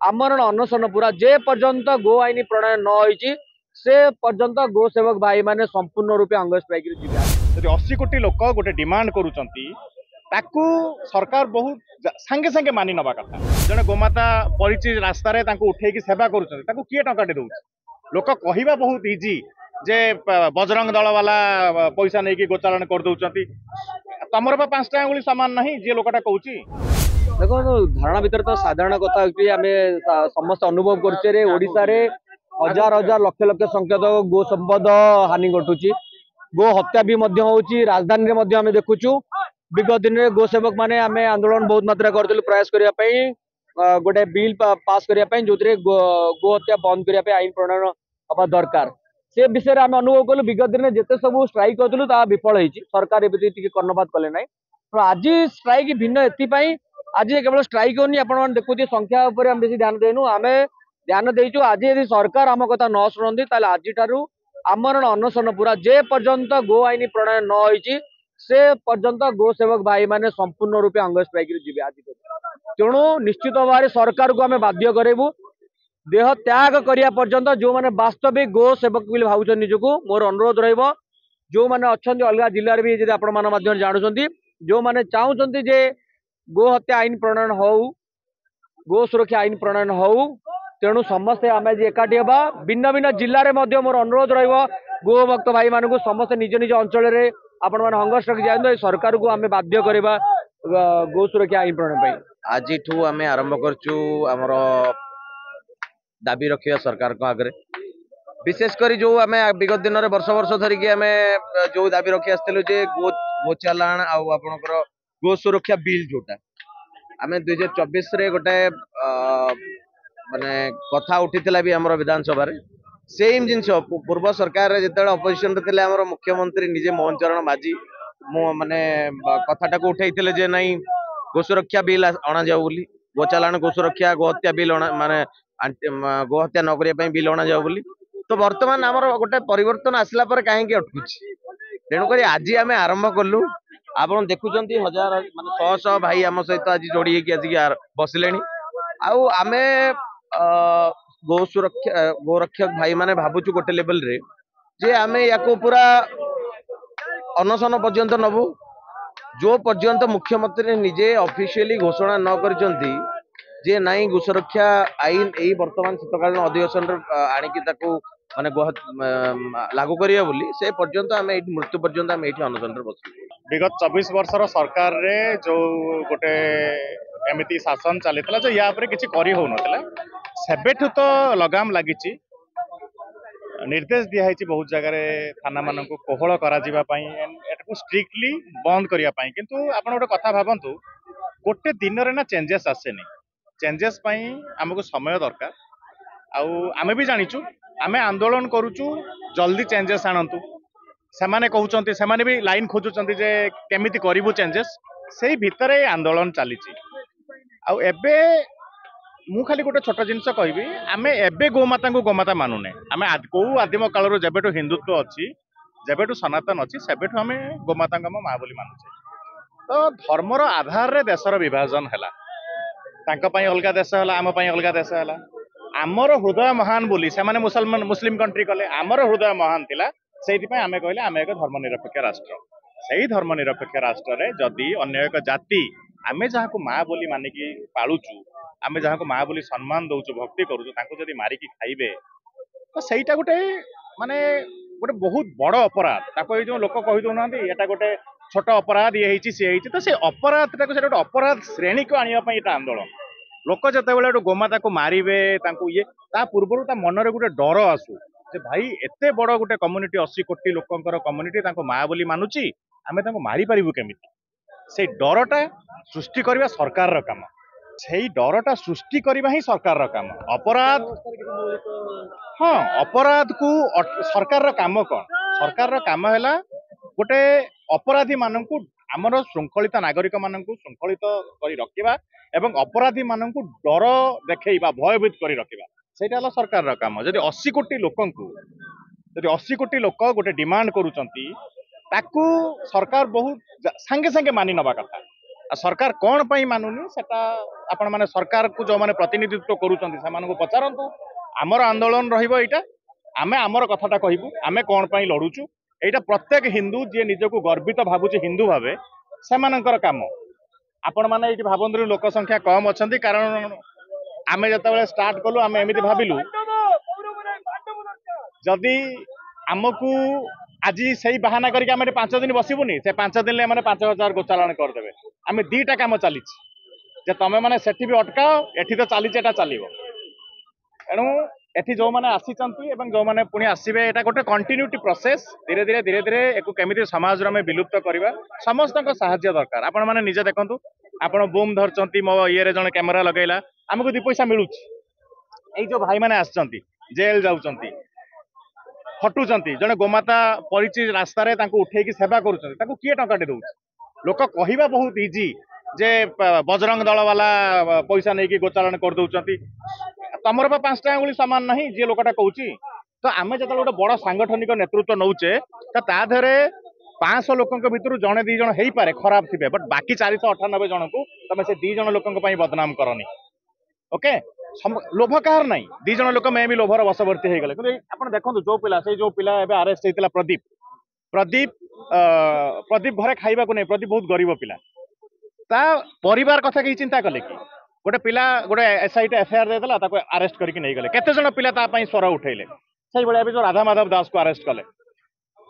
आमरण अनशन पूरा जे पर्यंत गो आईन प्रणयन न होईची से पर्यंत गो सेवक भाई माने संपूर्ण रूपे अंग स्ट्राइक रे जिबे। यदि 80 कोटी लोक गोटे डिमांड करूचंती ताकू सरकार बहुत संगे संगे मानि नबा कथा। जने गोमाता परिचय रास्ता रे तांको उठेकी सेवा करूचंती ताकू किए टंकाटे दउछ। लोक कहिबा बहुत इजी जे बजरंग दल वाला पैसा नहीं कि गोचालन कर दउचंती। तमर बा 5टा अंगुली समान नहीं जे लोकटा कहूची। देखो धारणा भीतर तो साधारण कथा कि आमे समस्त अनुभव करछे रे ओडिसा रे हजार हजार लक्ष लक्ष संख्यक गो संपद हानि घटुची। गो हत्या भी मध्य होउची। राजधानी रे मध्य आमे देखुचु विगत दिन रे गो सेवक माने आमे आंदोलन बहुत मात्रा करथिलु प्रयास करिया पई गोटे बिल पास करिया पई जोतरे गो हत्या बंद करिया पई आईन प्रणयन हबा दरकार। से विषय आमे अनुभव कलु विगत दिन में जेते सब स्ट्राइक करथिलु ता विफल होईची। सरकार एबे टिके कर्णपात कले नै। आज स्ट्राइक भिन्न एति पई आज केवल स्ट्राइक होनी आपण देखुती संख्या ऊपर हम बेसी ध्यान देनु। आमे ध्यान देइछु आज यदि सरकार आम कथा न शुणती ताले आज ठारू आमरण अनशन पूरा जे पर्यंत गो आईन प्रणयन न होईची से पर्यंत गो सेवक भाई माने संपूर्ण रूपे अंग स्ट्राइक रे जिबे। आज तेणु निश्चित भाव सरकार को आमे बाध्य करेबु देह त्याग करिया पर्यंत जो माने वास्तविक गो सेवक बोली भावुछन निजको मोर अनुरोध रहइबो जो माने अछंती अलगा जिल्ला रे भी जदि आपण मान माध्यम जानुछंती जो माने चाहुछंती जे गो हत्या आईन प्रणयन हो गो सुरक्षा आईन प्रणयन हो तेणु समस्ते आमे जे एकाठी हबा भिन्न भिन्न जिल्ला रे मध्य मोर अनुरोध रहइबो गो भक्त भाई मानकु समस्त निज निज अंचल रे आपण मान हंगर स्ट्राइक जायंदो सरकार को आमे बाध्य करबा गो सुरक्षा आईन प्रणयन पई। आज ठू आमे आरंभ करचु हमरो दाबी रखिया सरकार को आगरे विशेषकर जो आमे विगत दिन रे वर्ष वर्ष धरिकी आमे जो दाबी रखी आस्तेलु जे गो चालान आउ आपनकर गो सुरक्षा बिल जोटा आमे 2024 रे गोटे माने कथा उठितला भी हमरो विधानसभा रे सेम जिंस पूर्व सरकार रे जेतेले अपोजिशन रे थिले हमरो मुख्यमंत्री निजे मोहन चरण माझी माने कथाटा को उठैतिले जे नहीं गो सुरक्षा बिल अणा जाऊ बोली गो चालान गो सुरक्षा गो हत्या बिल माने गो हत्या न करिया बिल अणा जाऊ बोली। तो वर्तमान आमर गोटे परिवर्तन आसला पर कहीं अटकुची तेणुक आज आम आरंभ कलु आप देखुं हजार मान शह शह भाई आम सहित आज जोड़ी आज बसिले आम गो सुरक्षा गोरक्षक भाई माने भावुचु गोटे लेवल रे जे आम या पूरा अनशन पर्यंत नबु जो पर्यंत मुख्यमंत्री निजे ऑफिशियली घोषणा न करचंती जे नाई गो सुरक्षा आईन यही वर्तमान शीतकालीन अधिवेशन आणिकी ताकू माने लागू करिया बोली से पर्यंत आम मृत्यु पर्यंत आम ये अनशन बस। विगत 24 वर्षर सरकार रे जो गोटे एमती शासन चली जो या किसी करी हो नथिला सेबेठु तो लगाम लगी निर्देश दिखाई बहुत जगह थाना मान कोहल कर स्ट्रिक्टली बंद करने किंतु आप गोटे कथा भावतु गोटे दिन ना चेंजेस आसेनी चेंजेस आमको समय दरकार आमे भी जानिचु आमे आंदोलन करूचु जल्दी चेंजेस आणंतु सेमाने कहउचंती सेमाने भी लाइन खोजुचंती जे केमिति करिवु चेंजेस सेही भितरे आंदोलन चलीची एबे मु खाली गोटे छोट जिनस कहबी आमे एबे गोमाता को गोमाता मानुने आमे को आदिम कालर जेबेठु हिंदुत्व अच्छी जेबेठु सनातन अच्छी सेबेठु आमे गोमाता को माँ बोली मानुचे। तो धर्मर आधार रे देशर विभाजन हैला तांका पई अलगा देश हैला आम पई अलगा देश हैला आमर हृदय महान बोली से माने मुसलमान मुस्लिम कंट्री कले आमर हृदय महान थिला सेहिति पई आमे कहले आमे एक धर्मनिरपेक्ष राष्ट्र सेही धर्मनिरपेक्ष राष्ट्र रे जदि अन्य एक जाति आमे जहाको माँ बोली मानिकी पालुचु आमे जहाको माँ बोली सम्मान दउचु भक्ति करूचु तांको जदि मारिकी खाइबे तो सेहीटा गोटे माने गोटे बहुत बड़ अपराध ताको ए जो लोक कहि दउनांती एटा गोटे छोट अपराध ये हेची से हेची तो से अपराधटा को से गोटे अपराध श्रेणी को आनिया पई एटा आंदोलन लोक जते बेले गोमाता को मारिबे तांको ये ता पूर्वरु ता मन रे गोटे डर आसु जे भाई एते बड़ गोटे कम्युनिटी 80 कोटी लोकंकर कम्युनिटी तांको माँ बोली मानुची आमे तांको मारी परिबु केमिति से डरटा सृष्टि करबा सरकार रो काम सेही डरटा सृष्टि करबा ही सरकार रो काम अपराध हाँ अपराध को सरकार रो काम कोन सरकार रो काम हैला गोटे अपराधी माननकु आमर श्रृंखलित नागरिक माननकु श्रृंखलित करी रखिबा एवं अपराधी माननकु डर देखैबा भयभीत करी रखिबा सेटा हला सरकार रो काम। जदि 80 कोटी लोकंकु जदि 80 कोटी लोक गोटे डिमांड करूचंती ताकू सरकार बहुत संगे संगे मानि नबा कथा। सरकार कौन पई मानुनी सेटा आपण माने सरकार को जो माने प्रतिनिधित्व करूछंती सेमानको पचारंतु आमर आंदोलन रहिबो एटा आमे आमर कथाटा कहिबु आमे कौन पई लढुचु एटा प्रत्येक हिंदू जे निजको गर्वित भाबुची हिंदू भाबे सेमानकर काम आपण माने एटी भाबंदरु लोक संख्या कम अछंती कारण आमे जतबेले स्टार्ट कलु आमे एमिति भाबिलु जदि आमको आज से बाहाना करके आम 5 दिन बसबुनि से 5 दिन में 5,000 गोचालाण करदे आम दीटा कम चली तुम मैंने से भी अटकाओ एठी तो चली चलो एणु एठी जो मैंने आसी जो मैंने पुणी आसवे यहाँ गोटे कंटिन्यूटी प्रोसेस धीरे धीरे धीरे धीरे एक केमी समाज में विलुप्त करवा समस्त साहाय्य दरकार आपण मैंने निजे देखु आपण बूम धरती मो ये जन कैमेरा लगेला आमको 2 पैसा मिलूँ ये जो भाई मैंने आसचंती जेल जाउचंती हटुचंती जने गोमाता परिचय रास्ता रे तांको उठेकी सेवा करूचंती तांको किए टंकाटे दउछ लोक कहिबा बहुत इजी जे बजरंग दल वाला पैसा नेकी गोचारण कर दउचंती तमर बा 5टा अंगुली सामान नहीं जे लोकटा कहूची तो आमे जतल गोटे बड़ सांगठनिक नेतृत्व नौचे ता धरे 500 लोकंक भितरु जणे 2 जण हेई पारे खराब थिबे बट बाकी 498 जण को तमे से 2 जण लोकंक पई बदनाम करनी ओके लोभ कहार नहीं 2 जण लोक में भी लोभर बसवर्ती हो गले आप देखो जो पिला से जो पिला एबे अरेस्ट होता प्रदीप प्रदीप प्रदीप घरे खाइबा को नहीं प्रदीप बहुत गरीब पिला ता परिवार कथा कहीं चिंता कले कि गोटे पिला गोटे एसआईटी एफआईआर देदेला ताको अरेस्ट करके नहीं गले केते जण पिला ता पई स्वर उठेले सही बळे जो राधा माधव दास को अरेस्ट कले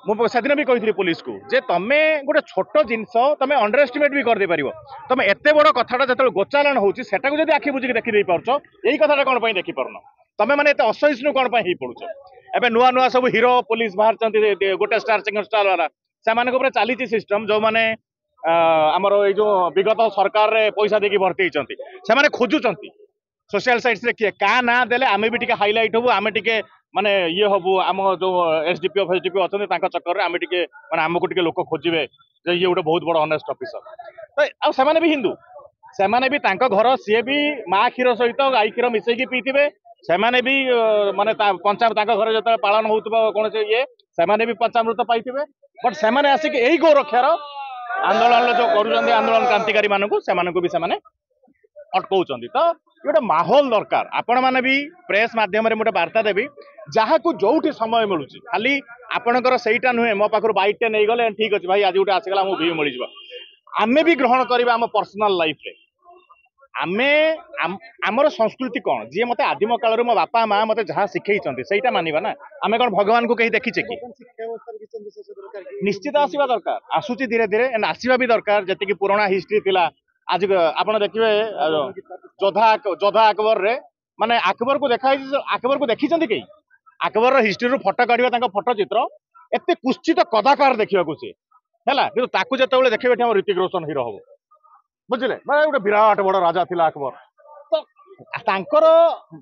मु सेदिन भी कही पुलिस को जे तमे गोटे छोट जिनस तमे अंडर एस्टिमेट भी कर दे परिवो तमे एते बड़ कथाटा जतल गोचालन होची सेटा को जदी आखि बुझी देखि देई पारछो एई कथाटा कोन पई देखि परनो तमे माने एते असहिष्णु कोन पई ही पडुछो एबे नुआ नुआ सब हीरो पुलिस बाहर चंती गोटे स्टार सिंगर स्टार वाला से माने ऊपर चालीची सिस्टम जो माने हमर ए जो विगत सरकार रे पैसा देकी भर्ती हिचंती से माने खोजुचंती सोशल साइट्स रे का ना देले आमे भी टिके हाइलाइट होबु आमे टिके माने ये हबु आम जो एसडीपीओ फेसडीपीओ अच्छे चक्कर में आम टे माने आमको टिके लोक खोजे जे ये गोटे बहुत बड़ ऑनेस्ट ऑफिसर तो से भी हिंदू से भी घर सी भी माँ क्षीर सहित गाई क्षीर मिसेकी पीते से भी माने पंचामृत घर जो पालन हो कौन से ये से भी पंचामृत पाई बट से आसिक यही गौ रक्षार आंदोलन जो कर आंदोलन क्रांतिकारी मानक से अटकाउछंती तो गोटे माहौल दरकार आपण मैंने भी प्रेस माध्यम गोटे वार्ता देवी जहाँ को जोठी समय मिलूँ खाली आपणकर सहीटा नुहे मो पाखर बाइकटे नहीं गले ठीक अच्छे भाई आज गोटे आसगला व्यू मिल आमे भी ग्रहण करवा आम पर्सनाल लाइफ रे आमे आमर संस्कृति कौन जी मत आदिम काल मो बापा माँ मत जहाँ शिखई सहीटा मानिबा ना आमे कौन भगवान को कहीं देखीचे कि निश्चित आसवा दरकार आसूची धीरे धीरे एंड आसवा भी दरकार जी पुराना हिस्ट्री थिला आज आप देखिए जोधा अकबर रे माने अकबर को देखा अकबर को देखी कई अकबर हिस्ट्री फटो काढ़ा फटो चित्र एत कुश्चित कदाकार देखा सी है जो देखिए हम ऋतिक रोशन हिरो हम बुझे गोटे विराट बड़ राजा थिला अकबर तो तांकर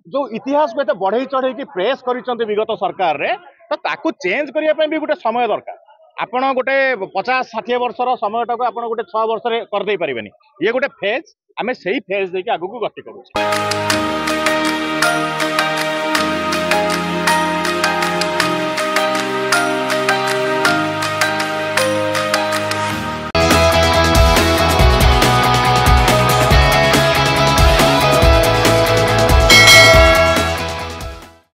जो इतिहास को बढ़ई चढ़ई की प्रेस कर विगत सरकार रे तो ताकू चेंज करने भी गोटे समय दरकार आपण गोटे 50-60 वर्षर समयटा को आप गोटे 6 वर्ष करदे पारे ये गोटे फेज आम से फेज देखिए आगू गति करूँ।